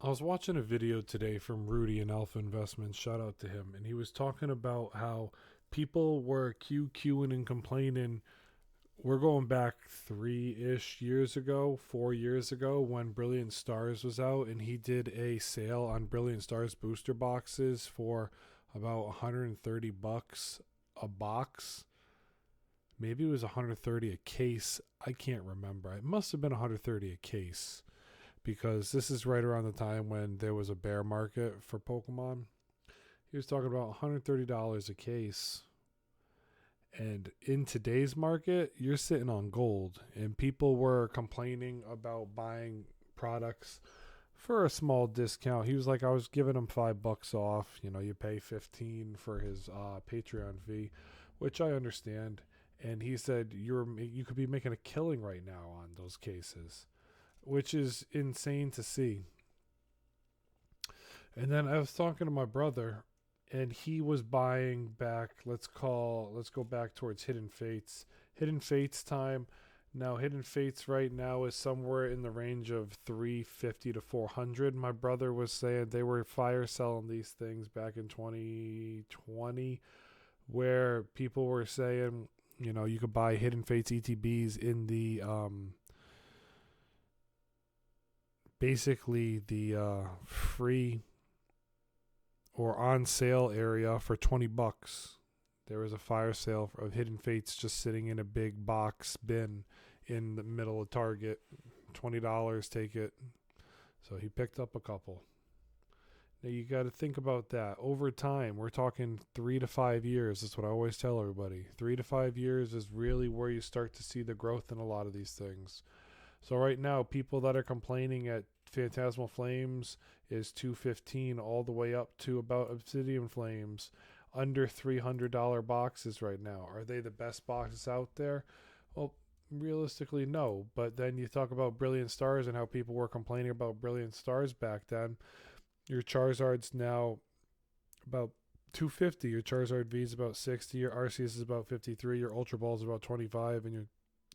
I was watching a video today from Rudy in Alpha Investments. Shout out to him. And he was talking about how people were QQing and complaining. We're going back 3-ish years ago, 4 years ago, when Brilliant Stars was out, and he did a sale on Brilliant Stars booster boxes for about 130 bucks a box. Maybe it was 130 a case. I can't remember. It must have been 130 a case, because this is right around the time when there was a bear market for Pokemon. He was talking about $130 a case. And in today's market, you're sitting on gold. And people were complaining about buying products for a small discount. He was like, I was giving him $5 off. You know, you pay 15 for his Patreon fee, which I understand. And he said you could be making a killing right now on those cases, which is insane to see. And then I was talking to my brother, and he was buying back. Let's go back towards Hidden Fates. Hidden Fates time. Now Hidden Fates right now is somewhere in the range of 350 to 400. My brother was saying they were fire selling these things back in 2020, where people were saying, you know, you could buy Hidden Fates ETBs in the basically the free or on sale area for 20 bucks. There was a fire sale of Hidden Fates just sitting in a big box bin in the middle of Target. $20, take it. So he picked up a couple. Now you got to think about that. Over time, we're talking 3 to 5 years. That's what I always tell everybody. 3 to 5 years is really where you start to see the growth in a lot of these things. So right now, people that are complaining at Phantasmal Flames is $215 all the way up to about Obsidian Flames, under $300 boxes right now. Are they the best boxes out there? Well, realistically, no. But then you talk about Brilliant Stars and how people were complaining about Brilliant Stars back then. Your Charizard's now about 250. Your Charizard V is about 60. Your Arceus is about 53. Your Ultra Ball is about 25, and your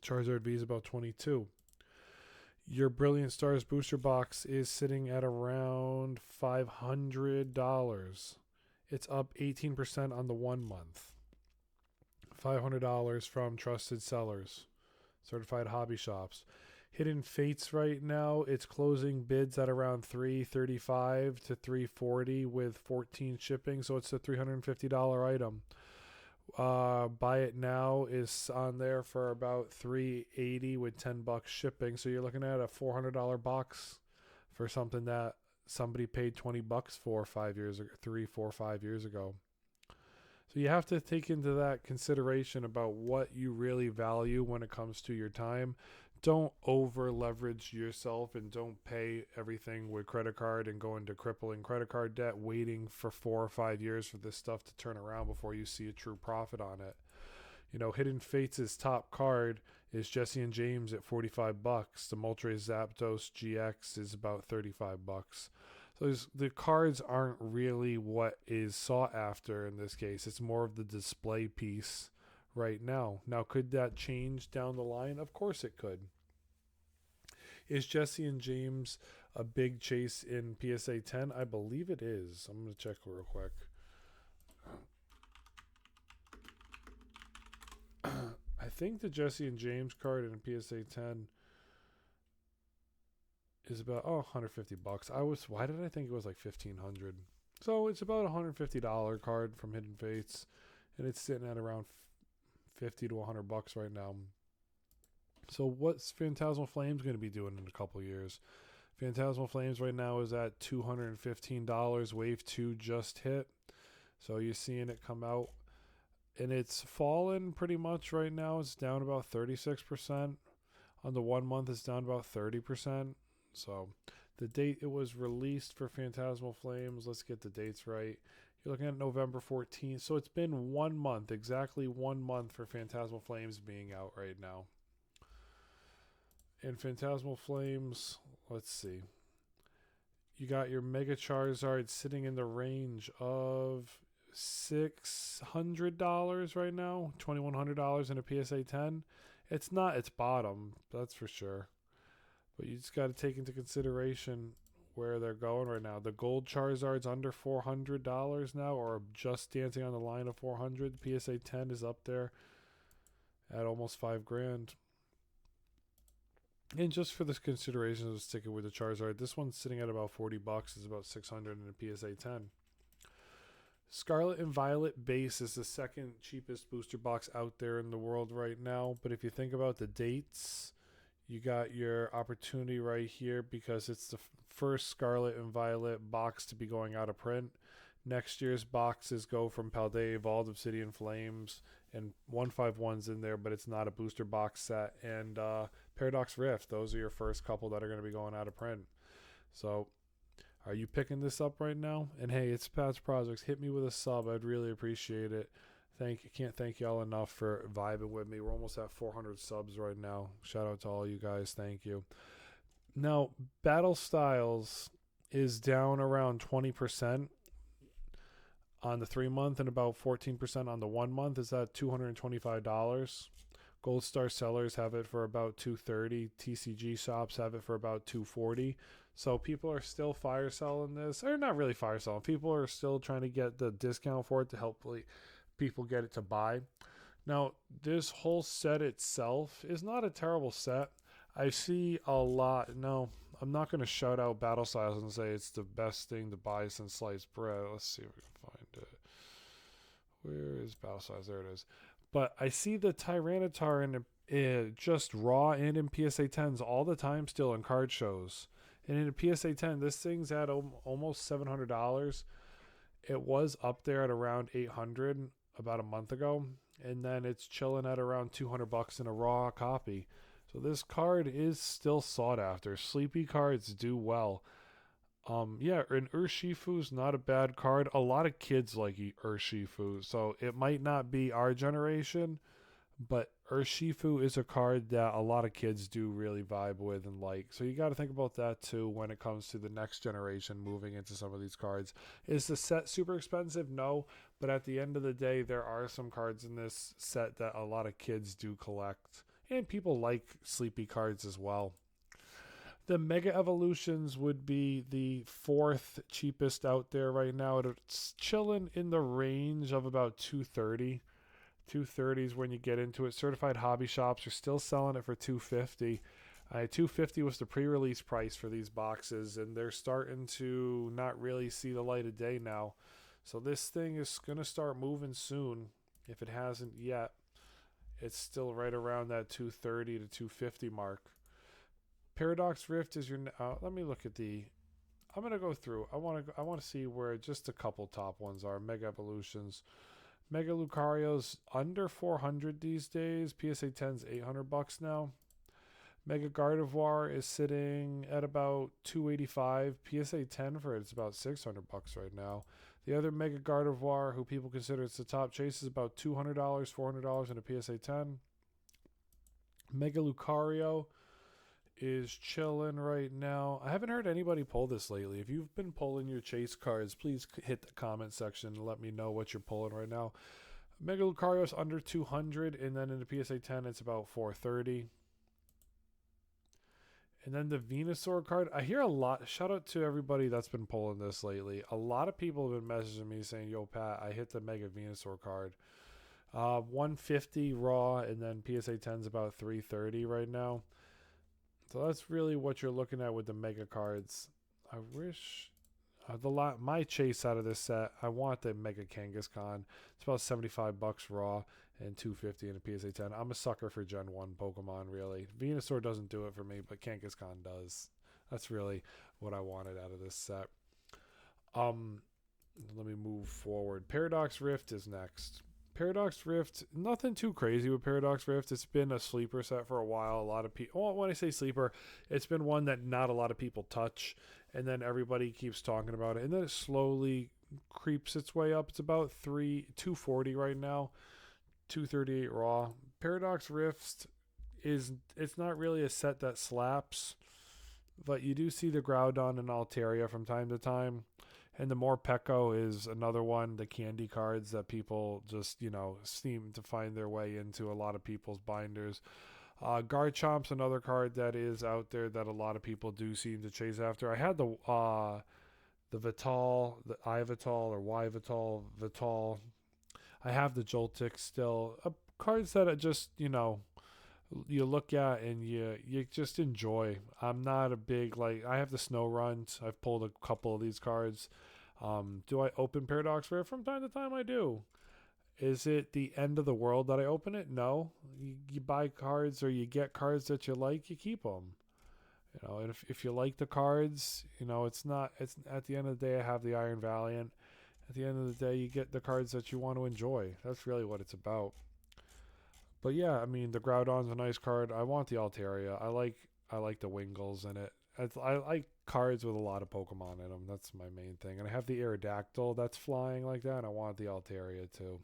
Charizard V is about 22. Your Brilliant Stars booster box is sitting at around $500. It's up 18% on the 1 month. $500 from trusted sellers, certified hobby shops. Hidden Fates right now, it's closing bids at around $335 to $340 with 14 shipping, so it's a $350 item. Buy it now is on there for about $380 with $10 shipping, so you're looking at a $400 box for something that somebody paid $20 for 5 years ago, 3, 4, 5 years ago. So you have to take into that consideration about what you really value when it comes to your time. Don't over leverage yourself, and don't pay everything with credit card and go into crippling credit card debt waiting for 4 or 5 years for this stuff to turn around before you see a true profit on it. You know, Hidden Fates' top card is Jesse and James at $45. The Moltres Zapdos GX is about $35. So the cards aren't really what is sought after in this case. It's more of the display piece right now. Now, could that change down the line? Of course it could. Is Jesse and James a big chase in PSA 10? I believe it is. I'm going to check real quick. I think the Jesse and James card in PSA 10 is about $150. Why did I think it was like $1,500? So it's about a $150 card from Hidden Fates, and it's sitting at around $50 to $100 right now. So what's Phantasmal Flames going to be doing in a couple years? Phantasmal Flames right now is at $215. Wave 2 just hit. So you're seeing it come out. And it's fallen pretty much right now. It's down about 36%. On the 1 month, it's down about 30%. So the date it was released for Phantasmal Flames, let's get the dates right. You're looking at November 14th. So it's been 1 month, exactly 1 month for Phantasmal Flames being out right now. And Phantasmal Flames, let's see. You got your Mega Charizard sitting in the range of $600 right now, $2,100 in a PSA 10. It's not its bottom, that's for sure. But you just got to take into consideration where they're going right now. The gold Charizard's under $400 now, or just dancing on the line of 400. The PSA 10 is up there at almost $5,000. And just for this consideration of sticking with the Charizard, this one's sitting at about $40. It's about 600 in a PSA 10. Scarlet and Violet base is the second cheapest booster box out there in the world right now. But if you think about the dates, you got your opportunity right here because it's the first Scarlet and Violet box to be going out of print. Next year's boxes go from Paldea Evolved, Obsidian Flames, and 151's in there, but it's not a booster box set. And Paradox Rift, those are your first couple that are going to be going out of print. So are you picking this up right now? And hey, it's Pat's Projects. Hit me with a sub. I'd really appreciate it. Can't thank y'all enough for vibing with me. We're almost at 400 subs right now. Shout out to all you guys. Thank you. Now, Battle Styles is down around 20% on the 3-month and about 14% on the 1 month. Is that $225? Gold Star sellers have it for about $230. TCG shops have it for about $240. So people are still fire selling this, or not really fire selling. People are still trying to get the discount for it to help people get it to buy. Now, this whole set itself is not a terrible set. I see a lot. No, I'm not going to shout out Battle Styles and say it's the best thing to buy since sliced bread. Let's see if we can find it. Where is Battle Styles? There it is. But I see the Tyranitar in just raw and in PSA 10s all the time still in card shows. And in a PSA 10, this thing's at almost $700. It was up there at around $800 about a month ago. And then it's chilling at around $200 in a raw copy. So this card is still sought after. Sleepy cards do well. Yeah, and Urshifu's not a bad card. A lot of kids like Urshifu. So it might not be our generation, but Urshifu is a card that a lot of kids do really vibe with and like. So you got to think about that too when it comes to the next generation moving into some of these cards. Is the set super expensive? No. But at the end of the day, there are some cards in this set that a lot of kids do collect. And people like sleepy cards as well. The Mega Evolutions would be the fourth cheapest out there right now. It's chilling in the range of about $230. $230 is when you get into it. Certified hobby shops are still selling it for $250. $250 was the pre-release price for these boxes, and they're starting to not really see the light of day now. So this thing is going to start moving soon, if it hasn't yet. It's still right around that $230 to $250 mark. Paradox Rift is your. Let me look at the. I'm gonna go through. I want to see where just a couple top ones are. Mega Evolutions, Mega Lucario's under 400 these days. PSA 10's $800 now. Mega Gardevoir is sitting at about $285. PSA 10 for it's about $600 right now. The other Mega Gardevoir, who people consider it's the top chase, is about $200, $400 in a PSA 10. Mega Lucario is chilling right now. I haven't heard anybody pull this lately. If you've been pulling your chase cards, please hit the comment section and let me know what you're pulling right now. Mega Lucario is under 200, and then in the PSA 10 it's about 430. And then the Venusaur card, I hear a lot. Shout out to everybody that's been pulling this lately. A lot of people have been messaging me saying, yo, Pat, I hit the Mega Venusaur card. 150 raw, and then PSA 10's about 330 right now. So that's really what you're looking at with the Mega cards. I wish my chase out of this set, I want the Mega Kangaskhan. It's about $75 raw and $250 in a PSA 10. I'm a sucker for Gen 1 Pokemon, really. Venusaur doesn't do it for me, but Kangaskhan does. That's really what I wanted out of this set. Let me move forward. Paradox Rift is next. Paradox Rift, nothing too crazy with Paradox Rift. It's been a sleeper set for a while. A lot of people, well, when I say sleeper, it's been one that not a lot of people touch, and then everybody keeps talking about it, and then it slowly creeps its way up. It's about $240 right now, $238 raw. Paradox Rift it's not really a set that slaps, but you do see the Groudon and Altaria from time to time. And the Morpeko is another one, the candy cards that people just, seem to find their way into a lot of people's binders. Garchomp's another card that is out there that a lot of people do seem to chase after. I had the Vital, the iVital or yVital, Vital. I have the Joltik still. Cards that are just, you look at and you just enjoy. I'm not a big, like, I have the Snow Runs. I've pulled a couple of these cards. Do I open Paradox Rare? From time to time I do. Is it the end of the world that I open it? No. You buy cards or you get cards that you like, you keep them. And if you like the cards, it's not, it's at the end of the day, I have the Iron Valiant. At the end of the day, you get the cards that you want to enjoy. That's really what it's about. But yeah, I mean, the Groudon's a nice card. I want the Altaria. I like the Wingles in it. I like cards with a lot of Pokemon in them. That's my main thing. And I have the Aerodactyl that's flying like that. And I want the Altaria too.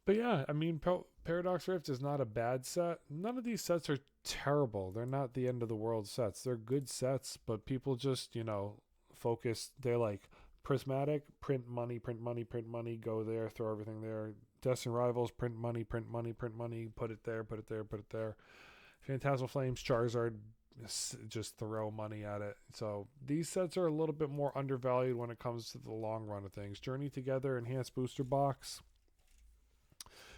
But yeah, I mean, Paradox Rift is not a bad set. None of these sets are terrible. They're not the end of the world sets. They're good sets, but people just, focus. They're like Prismatic, print money, print money, print money, go there, throw everything there. Destined Rivals, print money, print money, print money, put it there, put it there, put it there. Phantasmal Flames, Charizard, just throw money at it. So these sets are a little bit more undervalued when it comes to the long run of things. Journey Together, Enhanced Booster Box.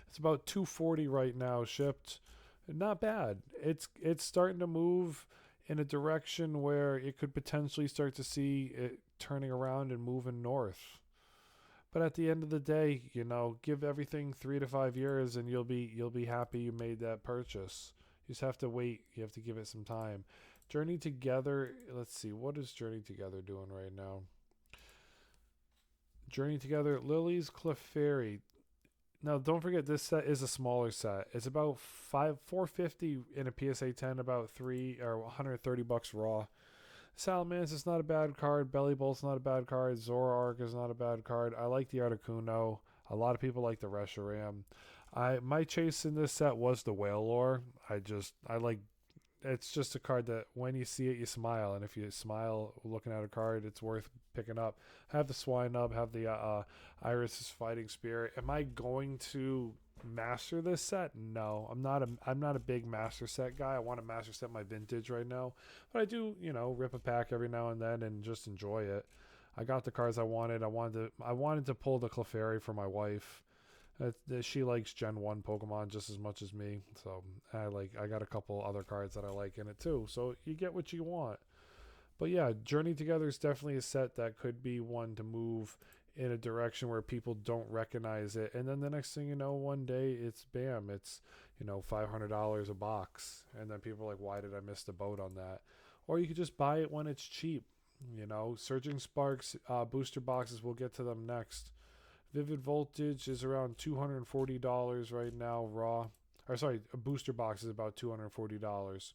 It's about $240 right now shipped. Not bad. It's starting to move in a direction where it could potentially start to see it turning around and moving north. But at the end of the day, give everything 3 to 5 years and you'll be happy you made that purchase. You just have to wait. You have to give it some time. Journey Together, let's see, what is Journey Together doing right now? Journey Together, Lily's Clefairy. Now, don't forget, this set is a smaller set. It's about $450 in a PSA 10, about $130 raw. Salamence is not a bad card. Bellybolt's not a bad card. Zoroark is not a bad card. I like the Articuno. A lot of people like the Reshiram. My chase in this set was the Wailord. I like. It's just a card that when you see it, you smile, and if you smile looking at a card, it's worth picking up. Have the Swinub, have the Iris's Fighting Spirit. Am I going to master this set? No, I'm not a big master set guy. I want to master set my vintage right now, but I do, rip a pack every now and then and just enjoy it. I got the cards I wanted. I wanted to pull the Clefairy for my wife. She likes Gen 1 Pokemon just as much as me, so I got a couple other cards that I like in it too, so you get what you want. But yeah, Journey Together is definitely a set that could be one to move in a direction where people don't recognize it, and then the next thing you know, one day it's bam, it's $500 a box, and then people are like, why did I miss the boat on that? Or you could just buy it when it's cheap. Surging Sparks booster boxes, we'll get to them next. Vivid Voltage is around $240 right now raw. A booster box is about $240.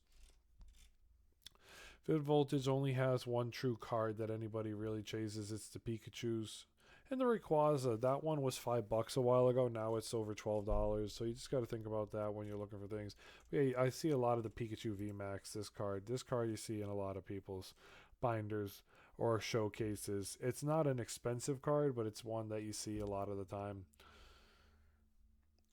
Vivid Voltage only has one true card that anybody really chases. It's the Pikachu's. And the Rayquaza, that one was $5 a while ago. Now it's over $12. So you just got to think about that when you're looking for things. But yeah, I see a lot of the Pikachu VMAX, this card. This card you see in a lot of people's binders or showcases. It's not an expensive card, but it's one that you see a lot of the time.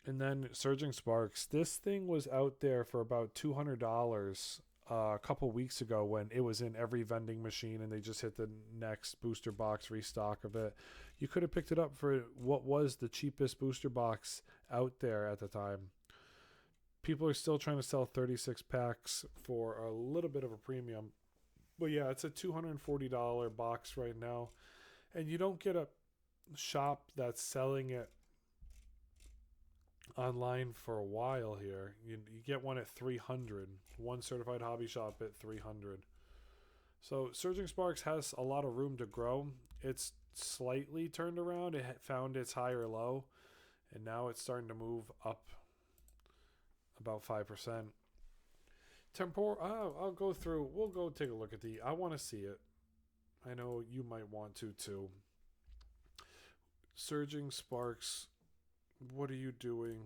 And then Surging Sparks. This thing was out there for about $200 a couple weeks ago when it was in every vending machine and they just hit the next booster box restock of it. You could have picked it up for what was the cheapest booster box out there at the time. People are still trying to sell 36 packs for a little bit of a premium. But yeah, it's a $240 box right now. And you don't get a shop that's selling it online for a while here. You get one at $300. One certified hobby shop at $300. So Surging Sparks has a lot of room to grow. It's slightly turned around. It found its higher low. And now it's starting to move up about 5%. I'll go through. We'll go take a look at I want to see it. I know you might want to too. Surging Sparks. What are you doing?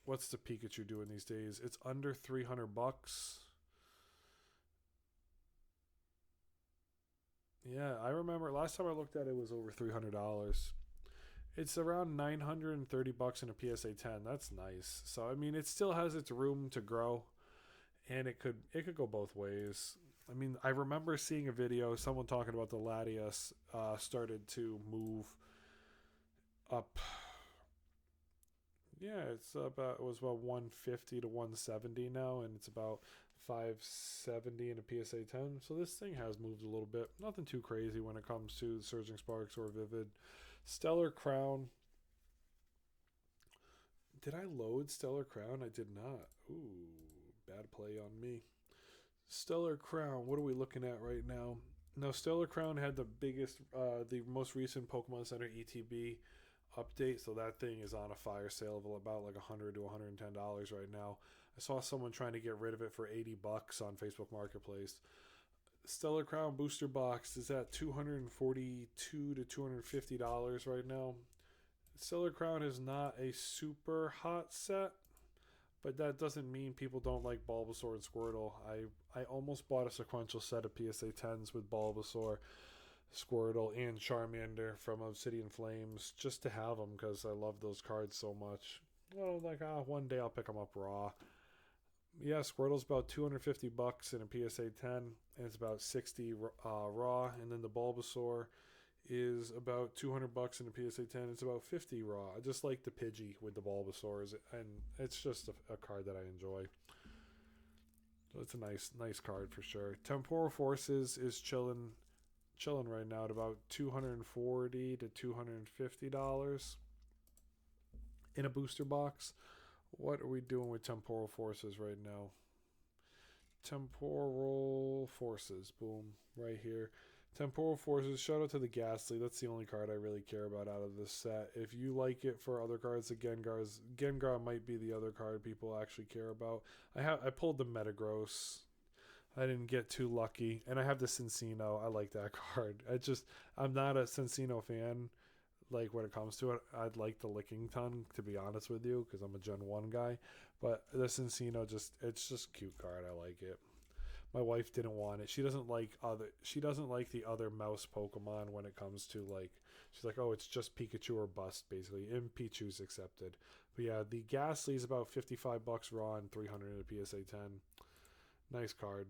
What's the Pikachu doing these days? It's under $300. Yeah, I remember last time I looked at it was over $300. It's around $930 in a PSA 10. That's nice. So I mean, it still has its room to grow, and it could go both ways. I mean, I remember seeing a video, someone talking about the Latias started to move up. Yeah, it was about 150 to 170 now, and it's about 570 in a PSA 10. So this thing has moved a little bit. Nothing too crazy when it comes to Surging Sparks or Vivid. Stellar Crown. Did I load Stellar Crown? I did not. Ooh, bad play on me. Stellar Crown. What are we looking at right now? Now, Stellar Crown had the most recent Pokemon Center ETB update, so that thing is on a fire sale of about like $100 to $110 right now. I saw someone trying to get rid of it for $80 on Facebook Marketplace. Stellar Crown booster box is at $242 to $250 right now. Stellar Crown is not a super hot set, but that doesn't mean people don't like Bulbasaur and Squirtle. I almost bought a sequential set of PSA 10s with Bulbasaur, Squirtle, and Charmander from Obsidian Flames just to have them because I love those cards so much. Well, like, one day I'll pick them up raw. Yeah, Squirtle's about $250 in a PSA 10, and it's about 60 raw. And then the Bulbasaur is about $200 in a PSA 10. It's about 50 raw. I just like the Pidgey with the Bulbasaurs, and it's just a card that I enjoy. So it's a nice card for sure. Temporal Forces is chilling right now at about $240 to $250 in a booster box. What are we doing with Temporal Forces right now? Temporal Forces, boom, right here. Temporal Forces, shout out to the Ghastly. That's the only card I really care about out of this set. If you like it for other cards, the Gengar might be the other card people actually care about. I pulled the Metagross. I didn't get too lucky. And I have the Cincino. I like that card. I'm not a Cincino fan. Like, when it comes to it, I'd like the Licking Tongue, to be honest with you, because I'm a Gen 1 guy. But the Cincino, it's just a cute card. I like it. My wife didn't want it. She doesn't like the other mouse Pokemon when it comes to, like, she's like, oh, it's just Pikachu or bust, basically. And Pichu's accepted. But yeah, the Ghastly is about $55 raw and $300 in a PSA 10. Nice card.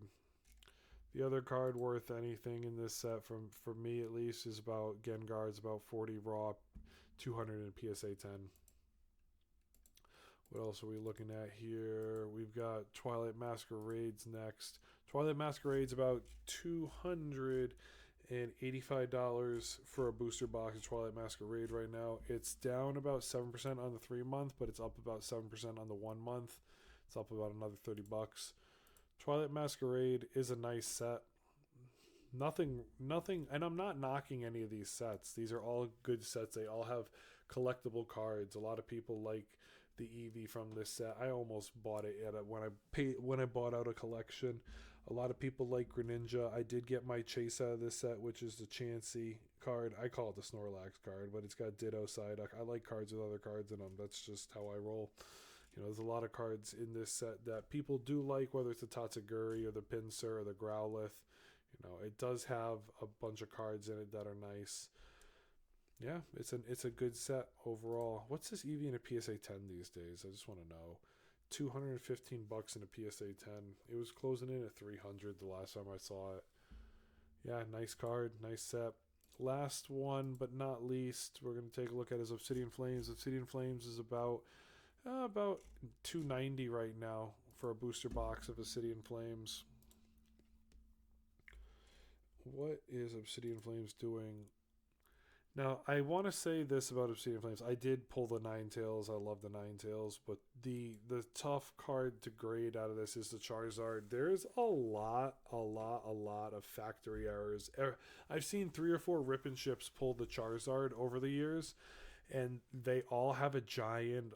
The other card worth anything in this set, for me at least, is about Gengar. It's about 40 raw, 200 in a PSA 10. What else are we looking at here? We've got Twilight Masquerades next. Twilight Masquerade's about $285 for a booster box of Twilight Masquerade right now. It's down about 7% on the 3-month, but it's up about 7% on the 1 month. It's up about another $30. Twilight Masquerade is a nice set. Nothing, and I'm not knocking any of these sets. These are all good sets. They all have collectible cards. A lot of people like the Eevee from this set. I almost bought it when I bought out a collection. A lot of people like Greninja. I did get my chase out of this set, which is the Chansey card. I call it the Snorlax card, but it's got Ditto Psyduck. I like cards with other cards in them. That's just how I roll. There's a lot of cards in this set that people do like, whether it's the Tatsuguri or the Pinsir or the Growlithe. It does have a bunch of cards in it that are nice. Yeah, it's a good set overall. What's this Eevee in a PSA 10 these days? I just want to know. $215 in a PSA 10. It was closing in at $300 the last time I saw it. Yeah, nice card, nice set. Last one, but not least, we're going to take a look at is Obsidian Flames. Obsidian Flames is about $290 right now for a booster box of Obsidian Flames. What is Obsidian Flames doing? Now, I want to say this about Obsidian Flames. I did pull the Ninetales. I love the Ninetales, but the tough card to grade out of this is the Charizard. There's a lot of factory errors. I've seen 3 or 4 Rip and Ships pull the Charizard over the years, and they all have a giant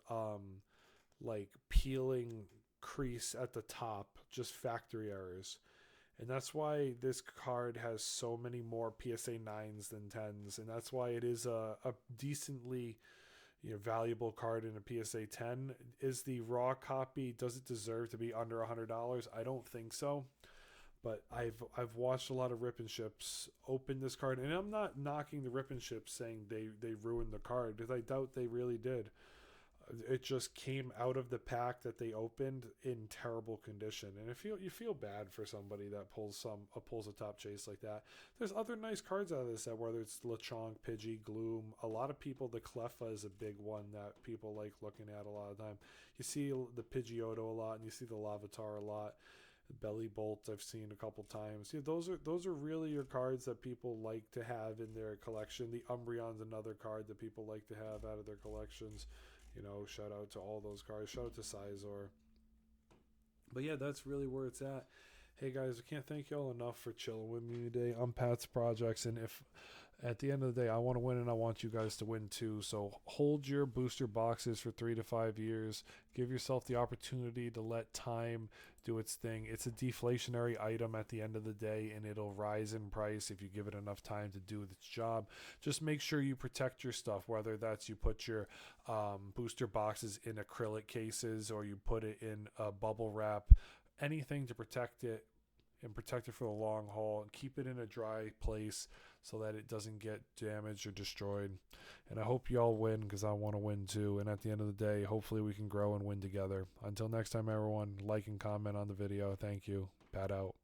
like peeling crease at the top, just factory errors. And that's why this card has so many more PSA 9s than 10s, and that's why it is a decently valuable card in a PSA 10. Is the raw copy, does it deserve to be under $100? I don't think so. But I've watched a lot of Rip and Ships open this card, and I'm not knocking the Rip and Ships saying they ruined the card, because I doubt they really did. It just came out of the pack that they opened in terrible condition, and you feel bad for somebody that pulls a top chase like that. There's other nice cards out of this set, whether it's Lechonk, Pidgey, Gloom. A lot of people, the Cleffa is a big one that people like looking at a lot of time. You see the Pidgeotto a lot, and you see the Larvitar a lot. Belly Bolt I've seen a couple times. Yeah, those are really your cards that people like to have in their collection. The Umbreon's another card that people like to have out of their collections. Shout out to all those cards. Shout out to Sizor. But yeah, that's really where it's at. Hey guys, I can't thank y'all enough for chilling with me today. I'm Pat's Projects, and if at the end of the day I want to win and I want you guys to win too, so hold your booster boxes for 3 to 5 years. Give yourself the opportunity to let time do its thing. It's a deflationary item at the end of the day, and it'll rise in price if you give it enough time to do its job. Just make sure you protect your stuff, whether that's you put your booster boxes in acrylic cases or you put it in a bubble wrap, anything to protect it and protect it for the long haul, and keep it in a dry place so that it doesn't get damaged or destroyed. And I hope y'all win, because I want to win too. And at the end of the day, hopefully we can grow and win together. Until next time, everyone, like and comment on the video. Thank you. Pat out.